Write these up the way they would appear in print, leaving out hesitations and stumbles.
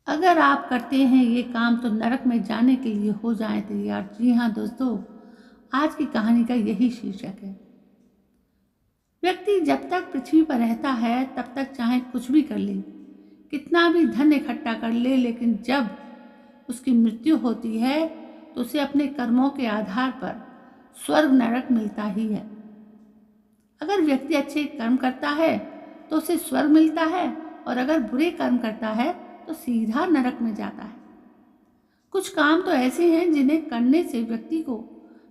अगर आप करते हैं ये काम तो नरक में जाने के लिए हो जाएं तैयार। जी हाँ दोस्तों, आज की कहानी का यही शीर्षक है। व्यक्ति जब तक पृथ्वी पर रहता है तब तक चाहे कुछ भी कर ले, कितना भी धन इकट्ठा कर ले, लेकिन जब उसकी मृत्यु होती है तो उसे अपने कर्मों के आधार पर स्वर्ग नरक मिलता ही है। अगर व्यक्ति अच्छे कर्म करता है तो उसे स्वर्ग मिलता है, और अगर बुरे कर्म करता है तो सीधा नरक में जाता है। कुछ काम तो ऐसे हैं जिन्हें करने से व्यक्ति को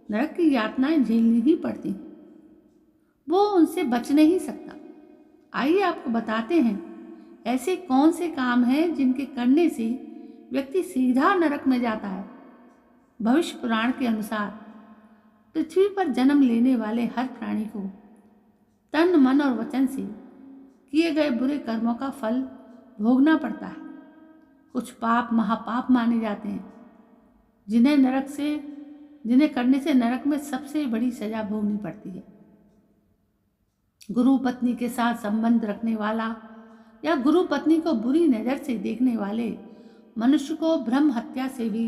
नरक की यातनाएं झेलनी ही पड़ती हैं, वो उनसे बच नहीं सकता। आइए आपको बताते हैं ऐसे कौन से काम हैं जिनके करने से व्यक्ति सीधा नरक में जाता है। भविष्य पुराण के अनुसार पृथ्वी पर जन्म लेने वाले हर प्राणी को तन मन और वचन से किए गए बुरे कर्मों का फल भोगना पड़ता है। कुछ पाप महापाप माने जाते हैं जिन्हें करने से नरक में सबसे बड़ी सजा भोगनी पड़ती है। गुरु पत्नी के साथ संबंध रखने वाला या गुरु पत्नी को बुरी नज़र से देखने वाले मनुष्य को ब्रह्म हत्या से भी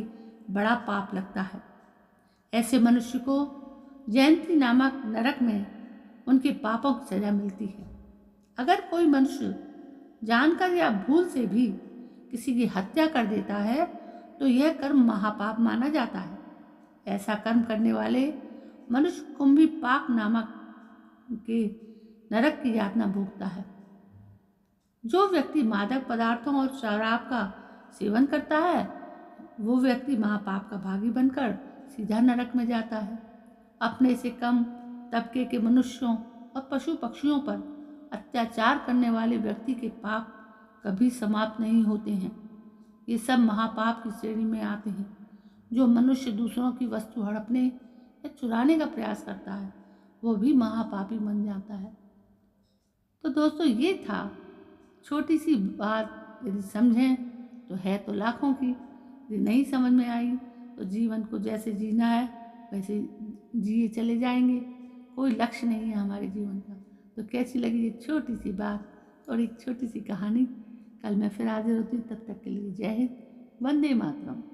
बड़ा पाप लगता है। ऐसे मनुष्य को जयंती नामक नरक में उनके पापों की सजा मिलती है। अगर कोई मनुष्य जानकर या भूल से भी किसी की हत्या कर देता है तो यह कर्म महापाप माना जाता है। ऐसा कर्म करने वाले मनुष्य कुंभी पाक नामक के नरक की यातना भोगता है। जो व्यक्ति मादक पदार्थों और शराब का सेवन करता है वो व्यक्ति महापाप का भागी बनकर सीधा नरक में जाता है। अपने से कम तबके के मनुष्यों और पशु पक्षियों पर अत्याचार करने वाले व्यक्ति के पाप कभी समाप्त नहीं होते हैं। ये सब महापाप की श्रेणी में आते हैं। जो मनुष्य दूसरों की वस्तु हड़पने या चुराने का प्रयास करता है वो भी महापापी बन जाता है। तो दोस्तों, ये था छोटी सी बात। यदि समझें तो है तो लाखों की, यदि नहीं समझ में आई तो जीवन को जैसे जीना है वैसे जिए चले जाएंगे। कोई लक्ष्य नहीं है हमारे जीवन का। तो कैसी लगी ये छोटी सी बात और एक छोटी सी कहानी। कल मैं फिर हाजिर होती हूँ, तब तक के लिए जय हिंद, वंदे मातरम।